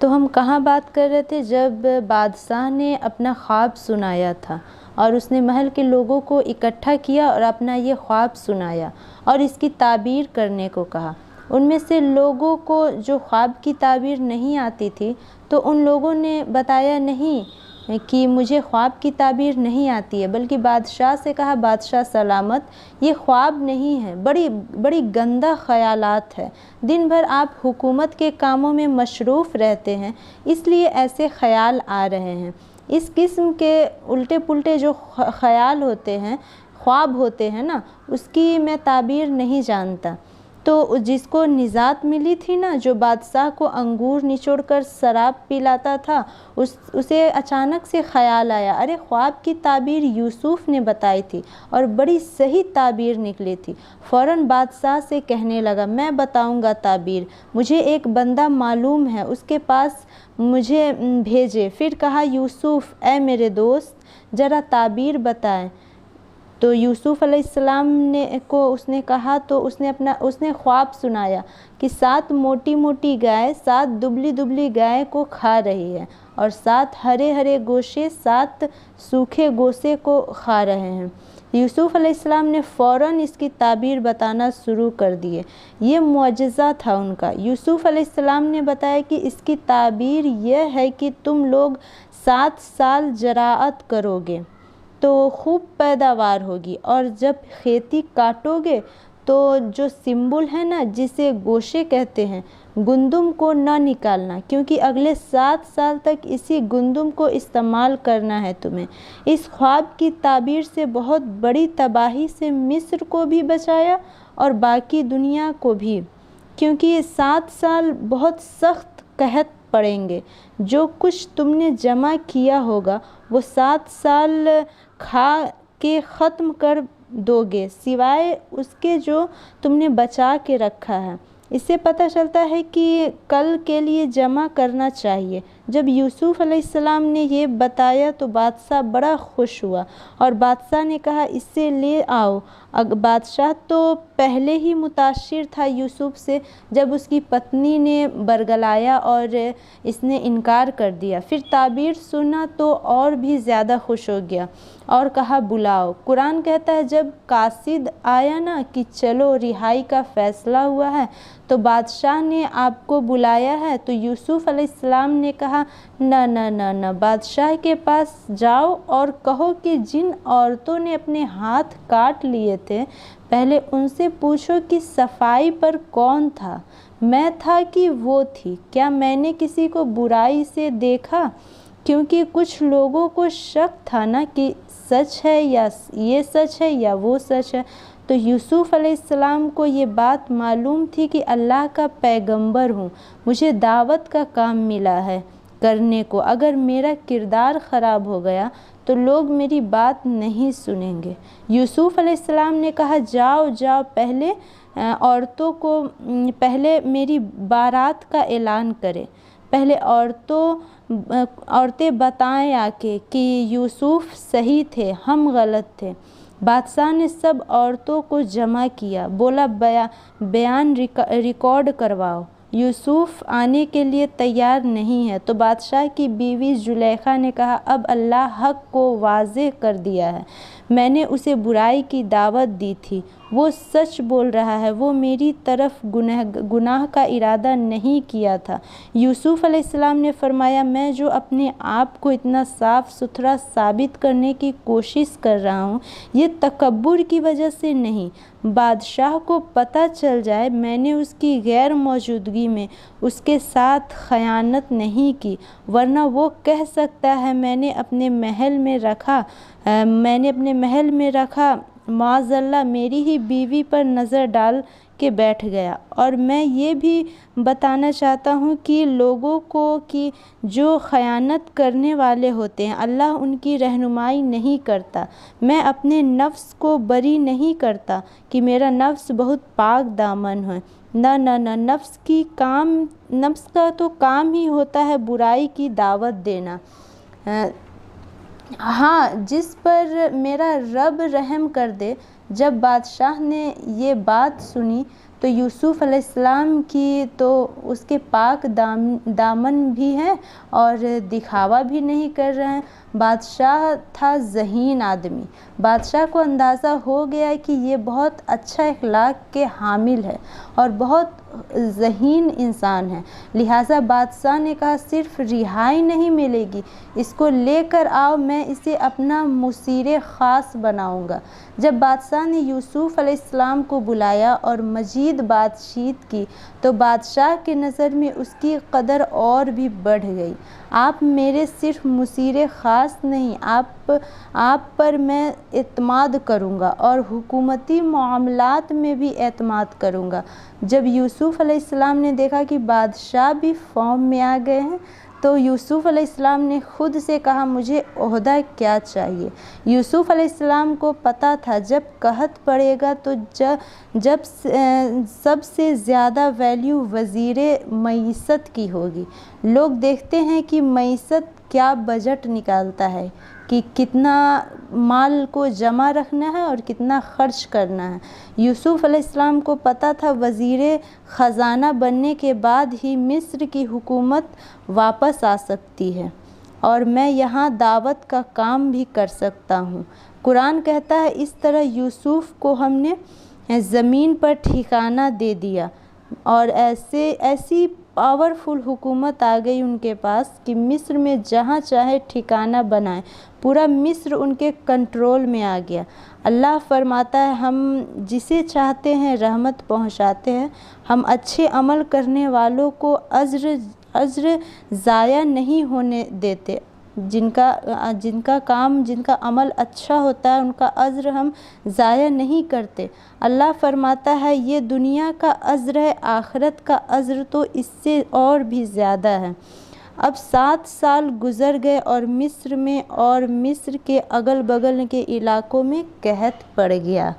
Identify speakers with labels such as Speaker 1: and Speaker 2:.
Speaker 1: تو ہم کہاں بات کر رہے تھے؟ جب بادشاہ نے اپنا خواب سنایا تھا اور اس نے محل کے لوگوں کو اکٹھا کیا اور اپنا یہ خواب سنایا اور اس کی تعبیر کرنے کو کہا۔ ان میں سے لوگوں کو جو خواب کی تعبیر نہیں آتی تھی تو ان لوگوں نے بتایا نہیں کہ مجھے خواب کی تعبیر نہیں آتی ہے، بلکہ بادشاہ سے کہا بادشاہ سلامت، یہ خواب نہیں ہے، بڑی گندہ خیالات ہے، دن بھر آپ حکومت کے کاموں میں مصروف رہتے ہیں اس لیے ایسے خیال آ رہے ہیں۔ اس قسم کے الٹے پلٹے جو خیال ہوتے ہیں، خواب ہوتے ہیں نا، اس کی میں تعبیر نہیں جانتا۔ تو جس کو نجات ملی تھی نا، جو بادشاہ کو انگور نچوڑ کر شراب پلاتا تھا، اسے اچانک سے خیال آیا، ارے خواب کی تعبیر یوسف نے بتائی تھی اور بڑی صحیح تعبیر نکلی تھی۔ فوراً بادشاہ سے کہنے لگا میں بتاؤں گا تعبیر، مجھے ایک بندہ معلوم ہے، اس کے پاس مجھے بھیجے۔ پھر کہا یوسف اے میرے دوست ذرا تعبیر بتائیں۔ تو یوسف علیہ السلام کو اس نے کہا تو اس نے خواب سنایا کہ 7 موٹی موٹی گائے 7 دبلی دبلی گائے کو کھا رہی ہے اور 7 ہرے ہرے گوشے 7 سوکھے گوشے کو کھا رہے ہیں۔ یوسف علیہ السلام نے فوراً اس کی تعبیر بتانا شروع کر دیے۔ یہ معجزہ تھا ان کا۔ یوسف علیہ السلام نے بتایا کہ اس کی تعبیر یہ ہے کہ تم لوگ 7 سال زراعت کرو گے تو خوب پیداوار ہوگی، اور جب کھیتی کاٹو گے تو جو سنبل ہے نا، جسے گوشے کہتے ہیں، گندم کو نہ نکالنا، کیونکہ اگلے 7 سال تک اسی گندم کو استعمال کرنا ہے تمہیں۔ اس خواب کی تعبیر سے بہت بڑی تباہی سے مصر کو بھی بچایا اور باقی دنیا کو بھی، کیونکہ یہ 7 سال بہت سخت قحط پڑیں گے۔ جو کچھ تم نے جمع کیا ہوگا وہ 7 سال کھا کے ختم کر دو گے، سوائے اس کے جو تم نے بچا کے رکھا ہے۔ اس سے پتہ چلتا ہے کہ کل کے لیے جمع کرنا چاہیے۔ جب یوسف علیہ السلام نے یہ بتایا تو بادشاہ بڑا خوش ہوا اور بادشاہ نے کہا اسے لے آؤ۔ بادشاہ تو پہلے ہی متاثر تھا یوسف سے، جب اس کی پتنی نے برگلایا اور اس نے انکار کر دیا، پھر تعبیر سنا تو اور بھی زیادہ خوش ہو گیا اور کہا بلاؤ۔ قرآن کہتا ہے جب قاصد آیا نا کہ چلو رہائی کا فیصلہ ہوا ہے تو بادشاہ نے آپ کو بلایا ہے، تو یوسف علیہ السلام نے کہا نہ نہ نہ نہ، بادشاہ کے پاس جاؤ اور کہو کہ جن عورتوں نے اپنے ہاتھ کاٹ لیے تھے پہلے ان سے پوچھو کہ صفائی پر کون تھا، میں تھا کہ وہ تھی؟ کیا میں نے کسی کو برائی سے دیکھا؟ کیونکہ کچھ لوگوں کو شک تھا نا کہ سچ ہے یا یہ سچ ہے یا وہ سچ ہے۔ تو یوسف علیہ السلام کو یہ بات معلوم تھی کہ اللہ کا پیغمبر ہوں، مجھے دعوت کا کام ملا ہے کرنے کو، اگر میرا کردار خراب ہو گیا تو لوگ میری بات نہیں سنیں گے۔ یوسف علیہ السلام نے کہا جاؤ جاؤ، پہلے میری بارات کا اعلان کرے، پہلے عورتیں بتائیں آ کے کہ یوسف صحیح تھے، ہم غلط تھے۔ بادشاہ نے سب عورتوں کو جمع کیا، بولا بیان ریکارڈ کرواؤ، یوسف آنے کے لیے تیار نہیں ہے۔ تو بادشاہ کی بیوی زلیخا نے کہا اب اللہ حق کو واضح کر دیا ہے، میں نے اسے برائی کی دعوت دی تھی، وہ سچ بول رہا ہے، وہ میری طرف گناہ کا ارادہ نہیں کیا تھا۔ یوسف علیہ السلام نے فرمایا میں جو اپنے آپ کو اتنا صاف ستھرا ثابت کرنے کی کوشش کر رہا ہوں یہ تکبر کی وجہ سے نہیں، بادشاہ کو پتہ چل جائے میں نے اس کی غیر موجودگی میں اس کے ساتھ خیانت نہیں کی، ورنہ وہ کہہ سکتا ہے میں نے اپنے محل میں رکھا معاذ اللہ میری ہی بیوی پر نظر ڈال کے بیٹھ گیا۔ اور میں یہ بھی بتانا چاہتا ہوں کہ لوگوں کو کہ جو خیانت کرنے والے ہوتے ہیں اللہ ان کی رہنمائی نہیں کرتا۔ میں اپنے نفس کو بری نہیں کرتا کہ میرا نفس بہت پاک دامن ہے، نہ نہ نہ، نفس کا تو کام ہی ہوتا ہے برائی کی دعوت دینا۔ ہاں جس پر میرا رب رحم کر دے۔ جب بادشاہ نے یہ بات سنی تو یوسف علیہ السلام کی تو اس کے پاک دامن بھی ہیں اور دکھاوا بھی نہیں کر رہے ہیں۔ بادشاہ تھا ذہین آدمی، بادشاہ کو اندازہ ہو گیا کہ یہ بہت اچھا اخلاق کے حامل ہے اور بہت ذہین انسان ہے، لہٰذا بادشاہ نے کہا صرف رہائی نہیں ملے گی، اس کو لے کر آؤ، میں اسے اپنا مشیر خاص بناؤں گا۔ جب بادشاہ نے یوسف علیہ السلام کو بلایا اور مزید بات چیت کی تو بادشاہ کے نظر میں اس کی قدر اور بھی بڑھ گئی۔ آپ میرے صرف مشیر خاص نہیں، آپ پر میں اعتماد کروں گا اور حکومتی معاملات میں بھی اعتماد کروں گا۔ جب یوسف علیہ السلام نے دیکھا کہ بادشاہ بھی فارم میں آ گئے ہیں تو یوسف علیہ السلام نے خود سے کہا مجھے عہدہ کیا چاہیے۔ یوسف علیہ السلام کو پتہ تھا جب قحط پڑے گا تو جب سب سے زیادہ ویلیو وزیر معیشت کی ہوگی۔ لوگ دیکھتے ہیں کہ معیشت کیا بجٹ نکالتا ہے، کہ کتنا مال کو جمع رکھنا ہے اور کتنا خرچ کرنا ہے۔ یوسف علیہ السلام کو پتہ تھا وزیر خزانہ بننے کے بعد ہی مصر کی حکومت واپس آ سکتی ہے اور میں یہاں دعوت کا کام بھی کر سکتا ہوں۔ قرآن کہتا ہے اس طرح یوسف کو ہم نے زمین پر ٹھکانہ دے دیا اور ایسی پاورفل حکومت آ گئی ان کے پاس کہ مصر میں جہاں چاہے ٹھکانہ بنائیں، پورا مصر ان کے کنٹرول میں آ گیا۔ اللہ فرماتا ہے ہم جسے چاہتے ہیں رحمت پہنچاتے ہیں، ہم اچھے عمل کرنے والوں کو اجر ضائع نہیں ہونے دیتے، جن کا عمل اچھا ہوتا ہے ان کا اجر ہم ضائع نہیں کرتے۔ اللہ فرماتا ہے یہ دنیا کا اجر ہے، آخرت کا اجر تو اس سے اور بھی زیادہ ہے۔ اب 7 سال گزر گئے اور مصر میں اور مصر کے اگل بغل کے علاقوں میں قحط پڑ گیا۔